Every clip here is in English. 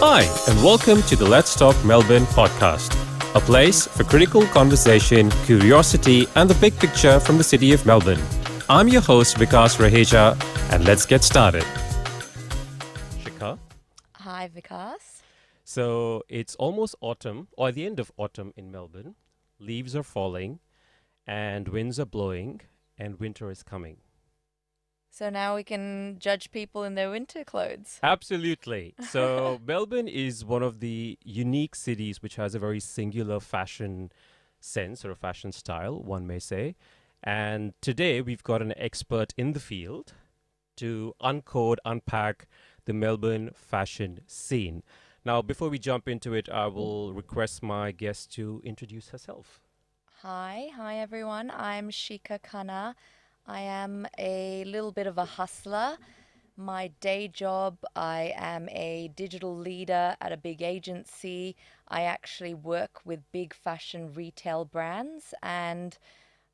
Hi, and welcome to the Let's Talk Melbourne podcast, a place for critical conversation, curiosity, and the big picture from the city of Melbourne. I'm your host, Vikas Raheja, and let's get started. Shikha. Hi, Vikas. So it's almost autumn, or the end of autumn in Melbourne. Leaves are falling, and winds are blowing, and winter is coming. So now we can judge people in their winter clothes. Absolutely. So Melbourne is one of the unique cities which has a very singular fashion sense or a fashion style, one may say. And today we've got an expert in the field to uncode, unpack the Melbourne fashion scene. Now, before we jump into it, I will request my guest to introduce herself. Hi everyone. I'm Shikha Khanna. I am a little bit of a hustler. My day job, I am a digital leader at a big agency. I actually work with big fashion retail brands, and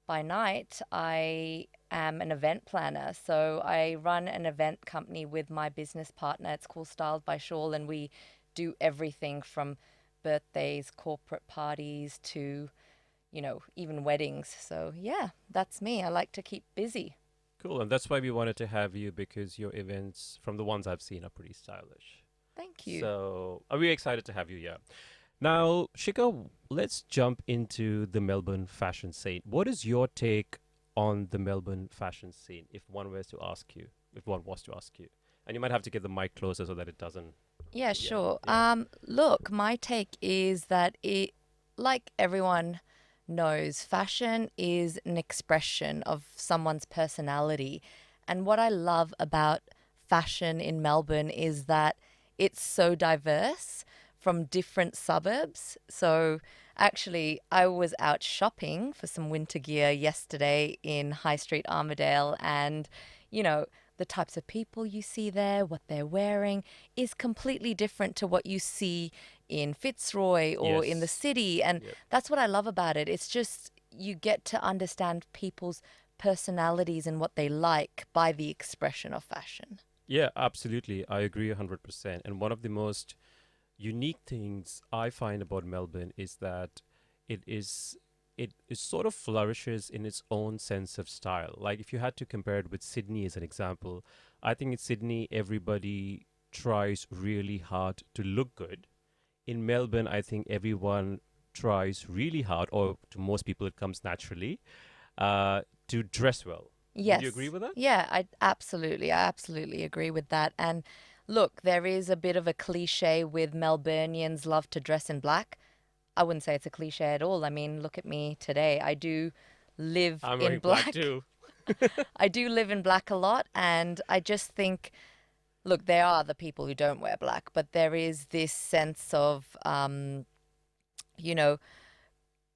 by night, I am an event planner. So I run an event company with my business partner. It's called Styled by Shawl, and we do everything from birthdays, corporate parties to, even weddings. So yeah, that's me. I like to keep busy. Cool. And that's why we wanted to have you because your events, from the ones I've seen, are pretty stylish. Thank you. So, are we excited to have you here? Now, Shika, let's jump into the Melbourne fashion scene. What is your take on the Melbourne fashion scene, if one was to ask you? And you might have to get the mic closer so that it doesn't. Yeah, Yeah, sure. yeah. Look, my take is that like everyone knows, fashion is an expression of someone's personality. And what I love about fashion in Melbourne is that it's so diverse from different suburbs. So actually, I was out shopping for some winter gear yesterday in High Street Armadale, and you know, the types of people you see there, what they're wearing, is completely different to what you see in Fitzroy or in the Yes. city. And Yep. that's what I love about it. It's just you get to understand people's personalities and what they like by the expression of fashion. Yeah, absolutely. I agree 100%. And one of the most unique things I find about Melbourne is that it is it sort of flourishes in its own sense of style. Like if you had to compare it with Sydney as an example, I think in Sydney everybody tries really hard to look good. In Melbourne, I think everyone tries really hard, or to most people it comes naturally, to dress well. Would you agree Yes. with that? Yeah, I absolutely agree with that. And look, there is a bit of a cliche with Melburnians love to dress in black. I wouldn't say it's a cliche at all. I mean, look at me today. I do live I'm in wearing black black. too. I do live in black a lot, and I just think, look, there are the people who don't wear black, but there is this sense of, you know,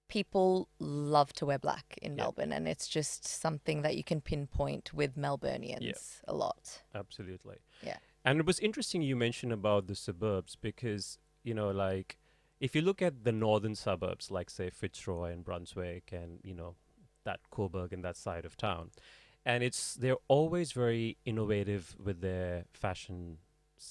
people love to wear black in Yeah, Melbourne, and it's just something that you can pinpoint with yeah, Melburnians a lot. absolutely. Yeah. And it was interesting you mentioned about the suburbs because, like if you look at the northern suburbs, like say Fitzroy and Brunswick and, that Coburg and that side of town, and they're always very innovative with their fashion.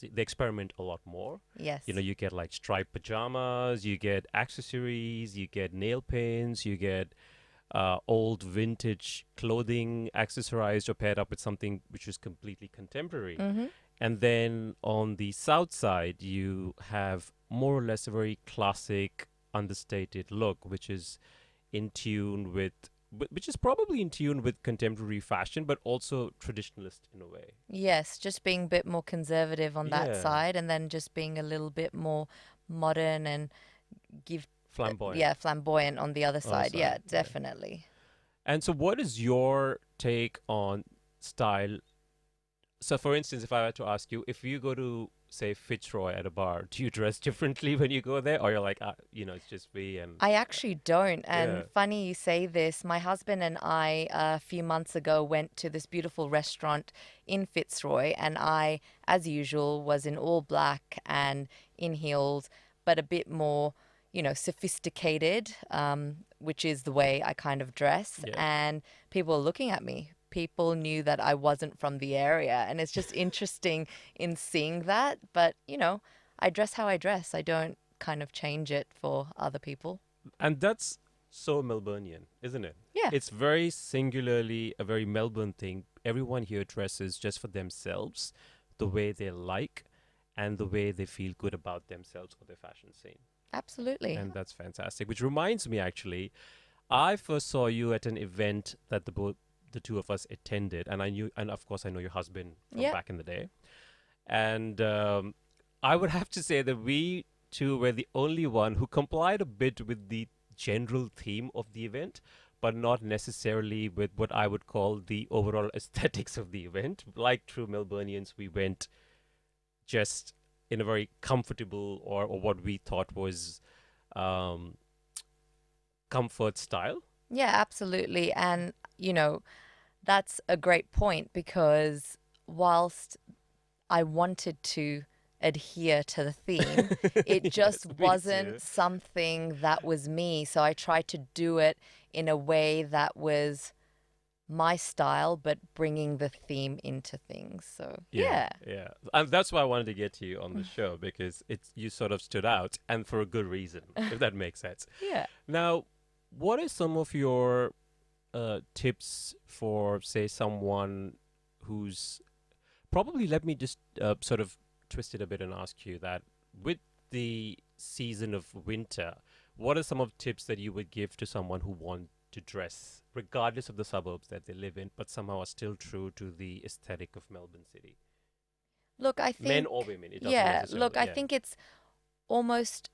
They experiment a lot more. Yes. You get like striped pajamas, you get accessories, you get nail pins, you get old vintage clothing accessorized or paired up with something which is completely contemporary. Mm-hmm. And then on the south side, you have more or less a very classic, understated look, which is in tune with, which is probably in tune with contemporary fashion, but also traditionalist in a way. Yes, just being a bit more conservative on that Yeah, side, and then just being a little bit more modern and give, flamboyant yeah, flamboyant on the other on the side. side. Yeah, Yeah. definitely. And so, what is your take on style? So, for instance, if I were to ask you, if you go to say Fitzroy at a bar, do you dress differently when you go there, or you're like, it's just me and I actually don't. yeah, And funny you say this. My husband and I, a few months ago, went to this beautiful restaurant in Fitzroy. And I, as usual, was in all black and in heels, but a bit more, sophisticated, which is the way I kind of dress. yeah, And people were looking at me. People knew that I wasn't from the area. And it's just interesting in seeing that. But, I dress how I dress. I don't kind of change it for other people. And that's so Melburnian, isn't it? Yeah, It's very singularly a very Melbourne thing. Everyone here dresses just for themselves, the way they like, and the way they feel good about themselves or their fashion scene. absolutely. And that's fantastic. Which reminds me, actually, I first saw you at an event that the two of us attended, and I knew, and of course, I know your husband from Yeah. back in the day. And I would have to say that we two were the only one who complied a bit with the general theme of the event, but not necessarily with what I would call the overall aesthetics of the event. Like true Melburnians, we went just in a very comfortable or what we thought was um, comfort style. Yeah, absolutely. And, that's a great point because whilst I wanted to adhere to the theme, it just Yes, me wasn't too. something that was me. So I tried to do it in a way that was my style, but bringing the theme into things. So, Yeah, yeah. yeah. And that's why I wanted to get you on the show because it's you sort of stood out and for a good reason, if that makes sense. Yeah. Now, what are some of your tips for, say, someone who's probably, let me just sort of twist it a bit and ask you that with the season of winter, what are some of tips that you would give to someone who want to dress, regardless of the suburbs that they live in, but somehow are still true to the aesthetic of Melbourne City? Look, I Men think, or women, it doesn't yeah, necessarily, look, I yeah. think it's almost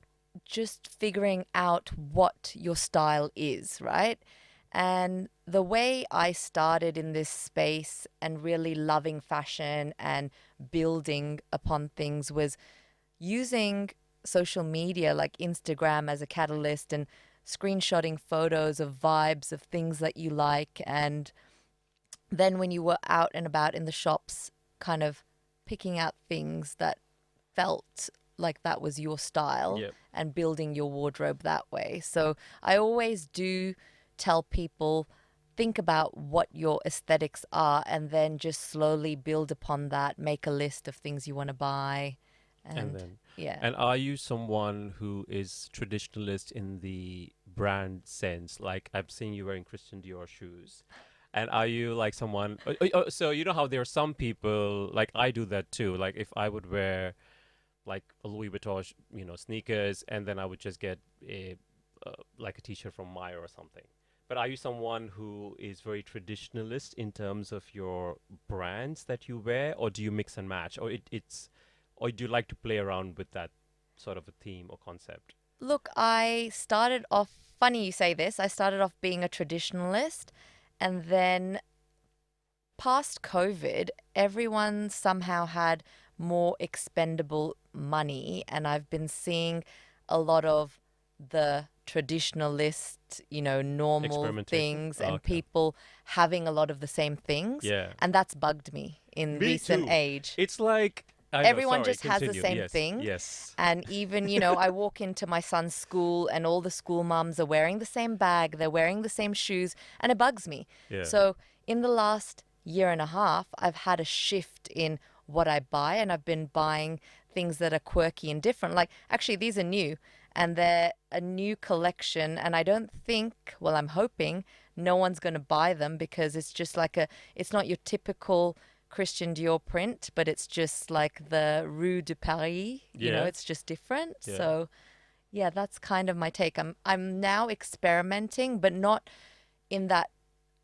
just figuring out what your style is, right? And the way I started in this space and really loving fashion and building upon things was using social media like Instagram as a catalyst and screenshotting photos of vibes of things that you like. And then when you were out and about in the shops, kind of picking out things that felt like that was your style Yeah. and building your wardrobe that way. So I always do tell people think about what your aesthetics are and then just slowly build upon that, make a list of things you want to buy And and then, yeah. and are you someone who is traditionalist in the brand sense? Like I'm seeing you wearing Christian Dior shoes. And are you like someone? So you know how there are some people like I do that too. Like if I would wear like a Louis Vuitton, sneakers, and then I would just get a like a T-shirt from Maya or something. But are you someone who is very traditionalist in terms of your brands that you wear, or do you mix and match, or or do you like to play around with that sort of a theme or concept? Look, I started off, funny you say this, I started off being a traditionalist and then past COVID, everyone somehow had more expendable money, and I've been seeing a lot of the traditionalist, normal Experimentation. things Oh, and okay. people having a lot of the same things, Yeah. and that's bugged me in Me recent too. age. It's like I know. Everyone Sorry. just has the Continue. same Yes. thing. Yes. And even, I walk into my son's school and all the school mums are wearing the same bag, they're wearing the same shoes, and it bugs me. Yeah. So, in the last year and a half, I've had a shift in what I buy, and I've been buying things that are quirky and different. Like, actually, these are new, and they're a new collection. And I don't think, well, I'm hoping no one's going to buy them because it's just like it's not your typical Christian Dior print, but it's just like the Rue de Paris. Yeah. It's just different. Yeah. So yeah, that's kind of my take. I'm now experimenting, but not in that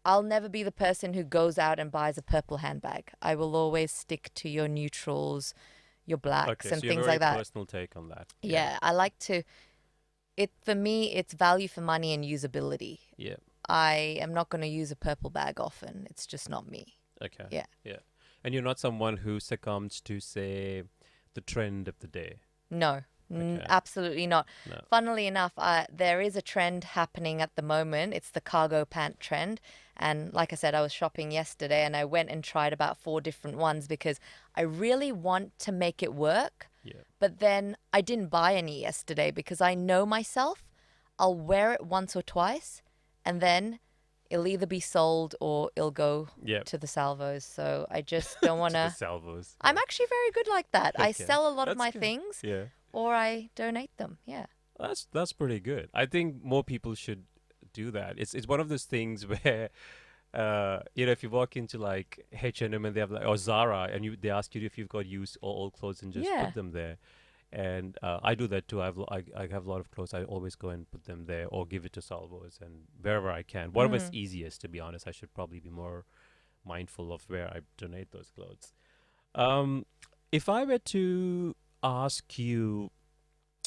I'll never be the person who goes out and buys a purple handbag. I will always stick to your neutrals, your blacks Okay. and So you have a things very like that. personal take on that. Yeah. Yeah, I like to it for me it's value for money and usability. Yeah. I am not going to use a purple bag often. It's just not me. Okay. Yeah. Yeah. And you're not someone who succumbs to, say, the trend of the day. No, Okay. absolutely not. No. Funnily enough, there is a trend happening at the moment. It's the cargo pant trend. And like I said, I was shopping yesterday and I went and tried about four different ones because I really want to make it work. Yeah. But then I didn't buy any yesterday because I know myself. I'll wear it once or twice and then it'll either be sold or it'll go Yeah. to the salvos. So I just don't want To the to. salvos. I'm Yeah. actually very good like that. I Okay. sell a lot of That's my good. things Yeah. or I donate them. Yeah. That's pretty good. I think more people should do that. It's one of those things where if you walk into like H&M and they have like or Zara and they ask you if you've got used or old clothes and just Yeah. put them there. And I do that too. I have a lot of clothes. I always go and put them there or give it to salvos and wherever I can. Whatever's Mm. easiest, to be honest. I should probably be more mindful of where I donate those clothes. Um, if I were to ask you,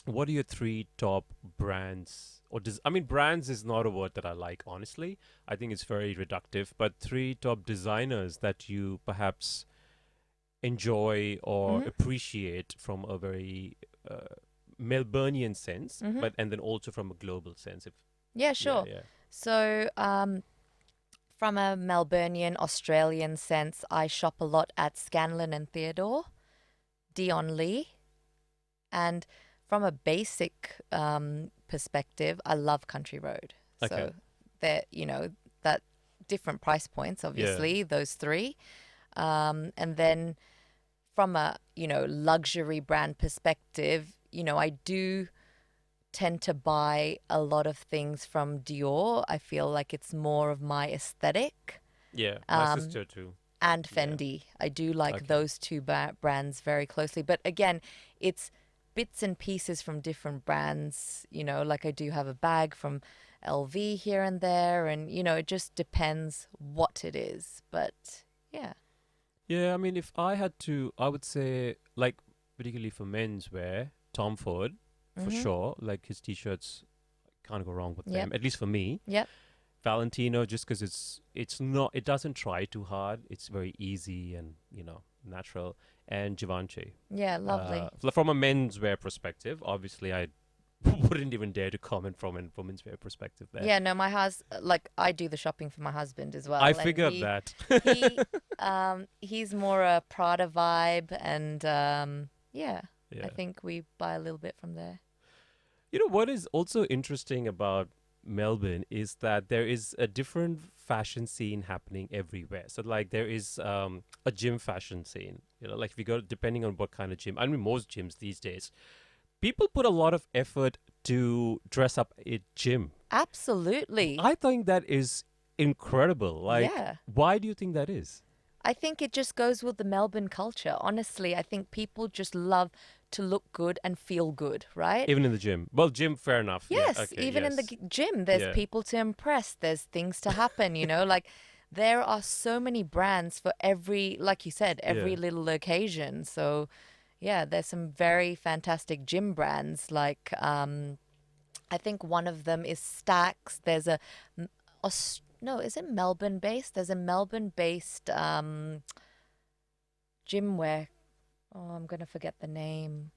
what are your three top brands? I mean, brands is not a word that I like, honestly. I think it's very reductive. But three top designers that you perhaps enjoy or Mhm. appreciate from a very uh, Melburnian sense, Mhm. but and then also from a global sense. If Yeah, yeah, sure. yeah, So, from a Melburnian Australian sense, I shop a lot at Scanlon and Theodore, Dion Lee, and from a basic perspective, I love Country Road. okay, So, that different price points, yeah, obviously, those three. And then from a, luxury brand perspective, I do tend to buy a lot of things from Dior. I feel like it's more of my aesthetic. yeah. My Um, sister too. and Yeah, Fendi. I do like okay. those two brands very closely. But again, it's bits and pieces from different brands. Like I do have a bag from LV here and there. And, it just depends what it is. But yeah. Yeah, I mean, if I had to, I would say, like, particularly for menswear, Tom Ford, for Mm-hmm. sure. Like, his t shirts, can't go wrong with Yep. them, at least for me. Yep. Valentino, just because it's not, it doesn't try too hard. It's very easy and, natural. And Givenchy. Yeah. Lovely. From a menswear perspective, obviously, I wouldn't even dare to comment from a women's wear perspective there. Yeah, no, like I do the shopping for my husband as I well, and figured he that. he he's more a Prada vibe, and yeah, I Yeah. think we buy a little bit from there. You know what is also interesting about Melbourne is that there is a different fashion scene happening everywhere. So like there is a gym fashion scene. Like if you go depending on what kind of gym. I mean most gyms these days, people put a lot of effort to dress up a gym. Absolutely. I think that is incredible. Like Yeah. why do you think that is? I think it just goes with the Melbourne culture. Honestly, I think people just love to look good and feel good, right? Even in the gym. Well, gym fair enough. Yeah. Yes, Okay. even in the Yes. gym, there's Yeah. people to impress, there's things to happen, like there are so many brands for every, like you said, Yeah. every little occasion. So, yeah, there's some very fantastic gym brands. Like, I think one of them is Stacks. There's no, is it Melbourne based? There's a Melbourne based gym where, oh, I'm going to forget the name.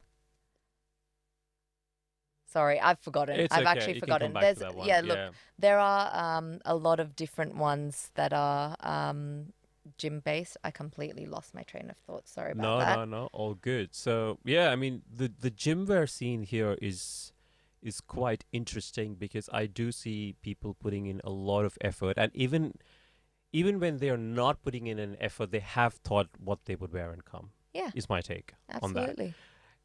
Sorry, I've forgotten. It's I've okay. actually You can come forgotten. back to There's, that one. yeah, look, Yeah. there are a lot of different ones that are gym based. I completely lost my train of thought. Sorry about No, that. no, no. All good. So yeah, I mean the gymwear scene here is quite interesting because I do see people putting in a lot of effort, and even when they are not putting in an effort, they have thought what they would wear and come. Yeah, Is my take on that. absolutely.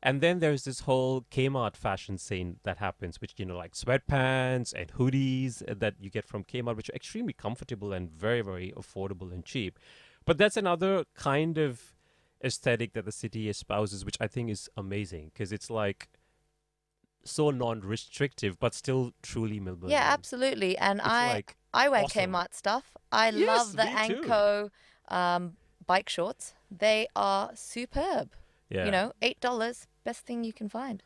And then there's this whole Kmart fashion scene that happens, which like sweatpants and hoodies that you get from Kmart, which are extremely comfortable and very, very affordable and cheap. But that's another kind of aesthetic that the city espouses, which I think is amazing because it's like so non-restrictive, but still truly Yeah, Melburnian. absolutely. And It's I like I wear awesome. Kmart stuff. I love Yes, the me too. Anko bike shorts. They are superb. Yeah. $8, best thing you can find.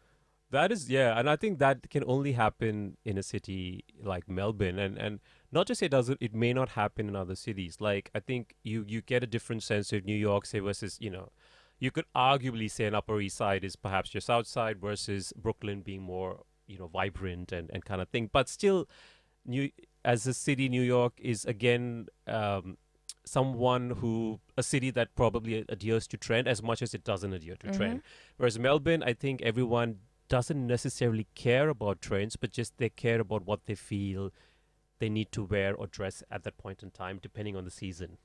That is, yeah, and I think that can only happen in a city like Melbourne, and not to say it may not happen in other cities. Like I think you get a different sense of New York, say versus you could arguably say an Upper East Side is perhaps your South Side versus Brooklyn being more vibrant and kind of thing. But still, New as a city, New York is again someone who a city that probably adheres to trend as much as it doesn't adhere to Mm-hmm. trend. Whereas Melbourne, I think everyone doesn't necessarily care about trends, but just they care about what they feel they need to wear or dress at that point in time, depending on the season.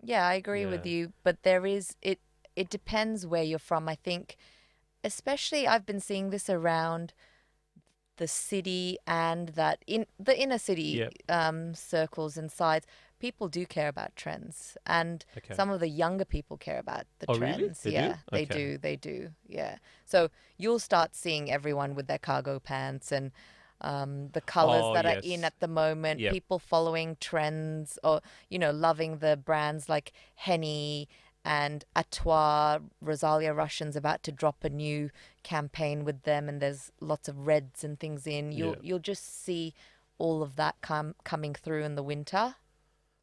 Yeah, I agree with Yeah. you, but there is it depends where you're from. I think especially I've been seeing this around the city and that in the inner city Yeah. circles and sides, people do care about trends, and Okay. some of the younger people care about the Oh, really? trends. They do? Yeah, they Okay. do. They do. Yeah. So you'll start seeing everyone with their cargo pants and the colors Oh, that are in yes. at the moment, Yep. people following trends or, loving the brands like Henny and Atois. Rosalia Russian's about to drop a new campaign with them, and there's lots of reds and things in. You'll Yeah. you'll just see all of that coming through in the winter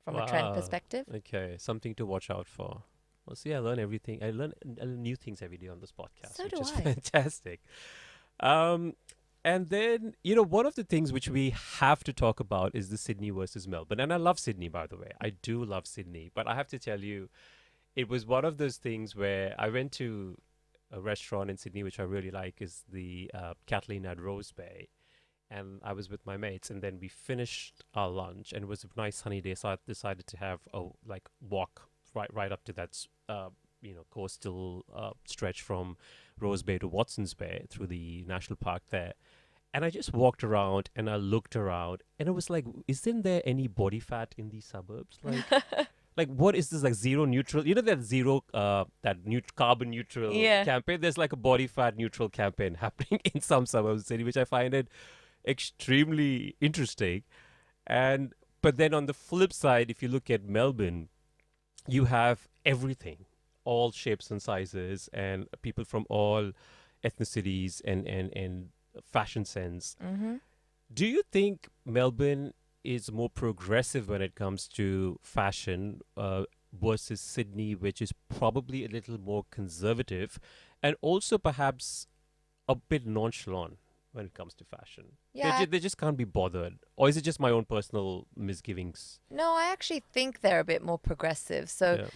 from a trend Wow. perspective. Okay. Something to watch out for. Well, see, I learn everything. I learn new things every day on this podcast, So which do is I. fantastic. Um, and then, one of the things which we have to talk about is the Sydney versus Melbourne. And I love Sydney, by the way. I do love Sydney. But I have to tell you, it was one of those things where I went to a restaurant in Sydney, which I really like, is the Kathleen at Rose Bay. And I was with my mates, and then we finished our lunch, and it was a nice sunny day, so I decided to have a walk right up to that coastal stretch from Rose Bay to Watson's Bay through the national park there. And I just walked around and I looked around, and it was like, isn't there any body fat in these suburbs? Like what is this, like zero neutral, that zero carbon neutral Yeah. campaign? There's like a body fat neutral campaign happening in some suburbs of the city, which I find it extremely interesting. And but then on the flip side, if you look at Melbourne, you have everything, all shapes and sizes, and people from all ethnicities and fashion sense. Mm-hmm. Do you think Melbourne is more progressive when it comes to fashion versus Sydney, which is probably a little more conservative and also perhaps a bit nonchalant when it comes to fashion? Yeah. They just can't be bothered. Or is it just my own personal misgivings? No, I actually think they're a bit more progressive. So Yeah.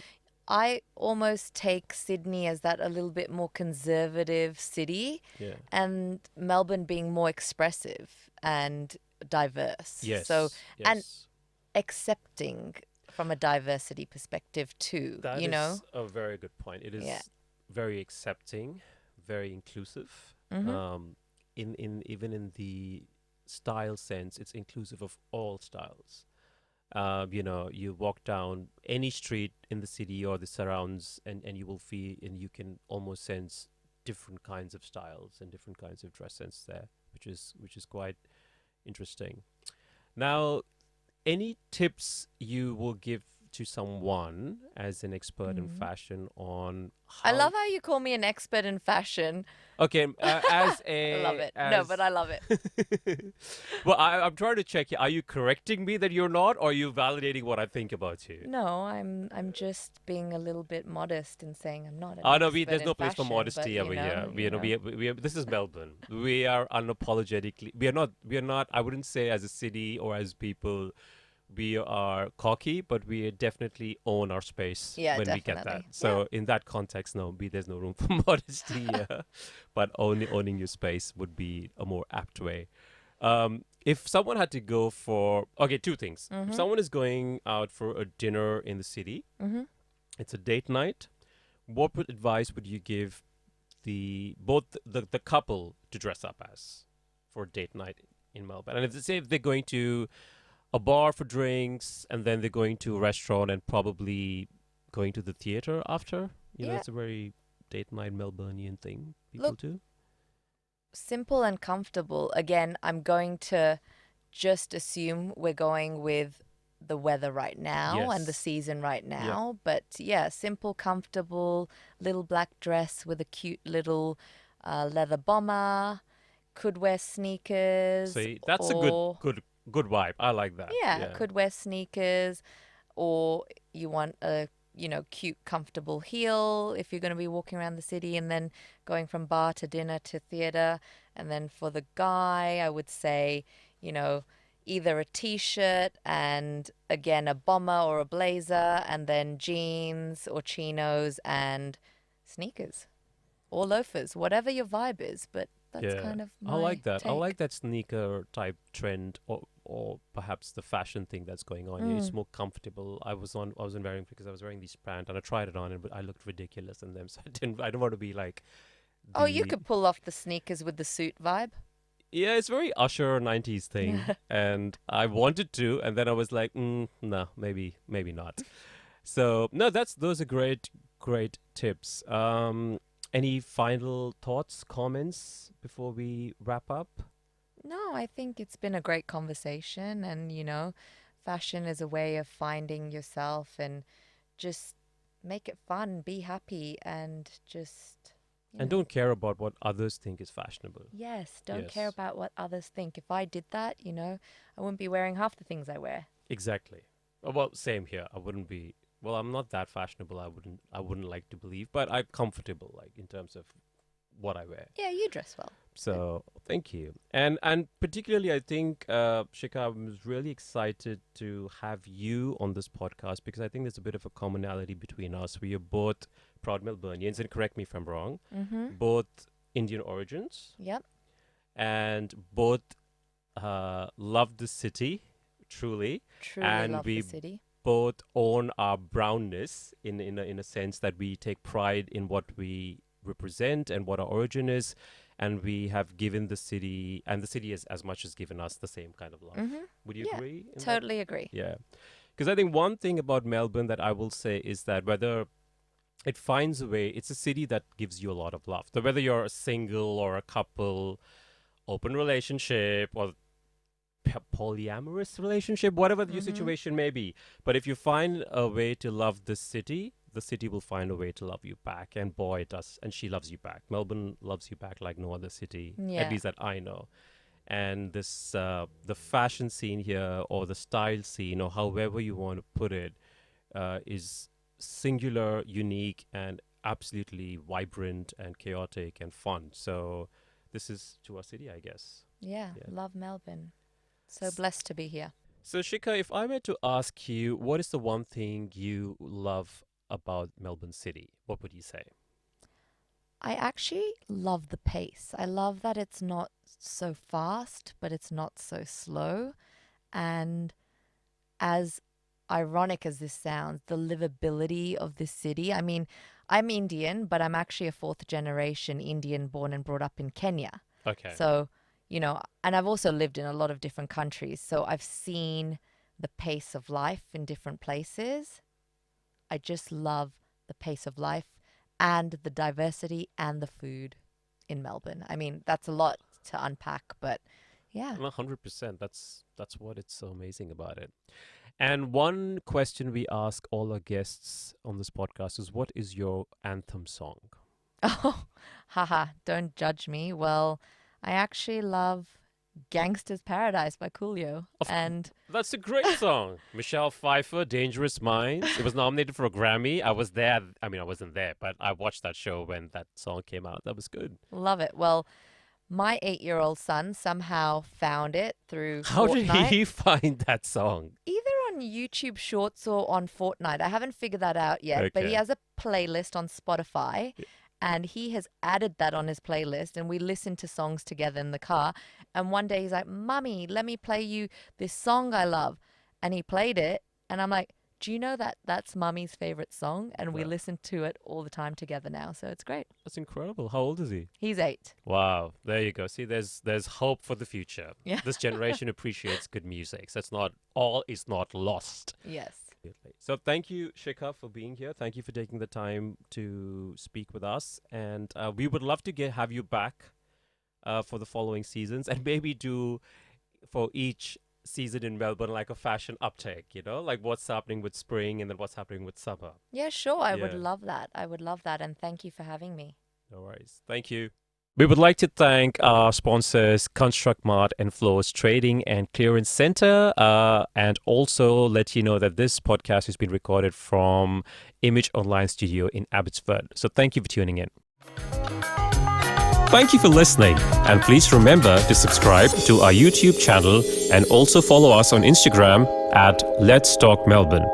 I almost take Sydney as that a little bit more conservative city, Yeah. and Melbourne being more expressive and diverse. So, Yes. and Yes. accepting from a diversity perspective too, That is a very good point. It Yeah. is very accepting, very inclusive. Mm-hmm. Um, in even in the style sense, it's inclusive of all styles. You walk down any street in the city or the surrounds, and you will feel, and you can almost sense different kinds of styles and different kinds of dress sense there, which is quite interesting. Now, any tips you will give to someone as an expert in Mm. fashion on I how? love how you call me an expert in fashion. Okay, as I love a it. No, but as I love it. well, I'm trying to check here. Are you correcting me that you're not, or are you validating what I think about you? No, I'm just being a little bit modest and saying I'm not an Oh no, expert there's in no place for fashion, but modesty over here. This is Melbourne. We are unapologetically. We are not. I wouldn't say as a city or as people we are cocky, but we definitely own our space yeah, when we get that. definitely. Yeah. So in that context, no, there's no room for modesty here, but owning your space would be a more apt way. If someone had to go for, okay, two things. If Mhm. someone is going out for a dinner in the city, Mhm. it's a date night. What advice would you give the couple to dress up as for date night in Melbourne? And if they're going to a bar for drinks, and then they're going to a restaurant and probably going to the theater after. Yeah. It's a very date night Melburnian thing people Look, do. simple and comfortable. Again, I'm going to just assume we're going with the weather right now and the Yes. season right Yep. now. But yeah, simple, comfortable, little black dress with a cute little leather bomber. Could wear sneakers See, that's a good, or, good, good vibe. I like that. yeah, Yeah. could wear sneakers, or you want a cute comfortable heel if you're going to be walking around the city and then going from bar to dinner to theater. And then for the guy, I would say, you know either a t-shirt and again a bomber or a blazer, and then jeans or chinos and sneakers or loafers, whatever your vibe is. But that's Yeah. kind of I my like that. I like take. that sneaker type trend, or perhaps the fashion thing that's going on. Yeah, it's Mm. more comfortable. I wasn't wearing, because I was wearing these pants and I tried it on, and I looked ridiculous in them. So I don't want to be like Oh, you The could pull off the sneakers with the suit vibe. Yeah, it's very Usher 90s thing, and I wanted to, and then I was like, no, maybe not. So no, that's those are great tips. Any final thoughts, comments before we wrap up? No, I think it's been a great conversation, and fashion is a way of finding yourself and just make it fun, be happy, and just, you And know, don't care about what others think is fashionable. yes, don't care Yes, about what others think. If I did that, I wouldn't be wearing half the things I wear. exactly. Well, same here. I wouldn't be. Well, I'm not that fashionable. I wouldn't like to believe, but I'm comfortable, like in terms of what I wear. Yeah, you dress well. Good. So thank you, and particularly I think Shikha, I was really excited to have you on this podcast because I think there's a bit of a commonality between us. We are both proud Melburnians, and correct me if I'm wrong, Mm-hmm. both Indian origins, Yep. and both love the city truly, Truly and love the we city. both own our brownness in a sense that we take pride in what we represent and what our origin is, and we have given the city, and the city has as much as given us the same kind of love. Mm-hmm. Would you Yeah, agree in that? totally agree. Yeah, because I think one thing about Melbourne that I will say is that whether it finds a way, it's a city that gives you a lot of love. So whether you're a single or a couple, open relationship, or polyamorous relationship, whatever your Mm-hmm. situation may be. But if you find a way to love the city will find a way to love you back. And boy, it does. And she loves you back. Melbourne loves you back like no other city, at Yeah. least that I know. And the fashion scene here, or the style scene, or however you want to put it, is singular, unique, and absolutely vibrant and chaotic and fun. So this is to our city, I guess. Yeah. Yeah. Love Melbourne. So blessed to be here. So, Shika, if I were to ask you, what is the one thing you love about Melbourne City? What would you say? I actually love the pace. I love that it's not so fast, but it's not so slow. And as ironic as this sounds, the livability of this city. I mean, I'm Indian, but I'm actually a fourth generation Indian born and brought up in Kenya. Okay. So, and I've also lived in a lot of different countries. So I've seen the pace of life in different places. I just love the pace of life and the diversity and the food in Melbourne. I mean, that's a lot to unpack, but yeah. 100%. That's what it's so amazing about it. And one question we ask all our guests on this podcast is, what is your anthem song? Oh, haha, don't judge me. Well, I actually love Gangster's Paradise by Coolio. Of And That's a great song. Michelle Pfeiffer, Dangerous Minds. It was nominated for a Grammy. I was there. I mean, I wasn't there, but I watched that show when that song came out. That was good. love it. Well, my 8-year-old son somehow found it through How did Fortnite. he find that song? Either on YouTube Shorts or on Fortnite. I haven't figured that out yet, but he Okay. has a playlist on Spotify and he has added that on his playlist and we listen to songs together in the car. And one day he's like, "Mummy, let me play you this song I love." And he played it and I'm like, "Do you know that that's Mummy's favorite song?" And we Wow. listen to it all the time together now. So it's great. That's incredible. How old is he? He's 8. Wow, there you go. See, there's hope for the future. Yeah. This generation appreciates good music. So it's not all is not lost. Yes. So thank you, Shikha, for being here. Thank you for taking the time to speak with us, and we would love to have you back for the following seasons, and maybe do for each season in Melbourne like a fashion uptake. Like what's happening with spring and then what's happening with summer. Yeah, sure. I would Yeah. love that. I would love that. And thank you for having me. No worries. Thank you. We would like to thank our sponsors, Construct Mart and Floors Trading and Clearance Center, and also let you know that this podcast has been recorded from Image Online Studio in Abbotsford. So thank you for tuning in. Thank you for listening, and please remember to subscribe to our YouTube channel and also follow us on Instagram at Let's Talk Melbourne.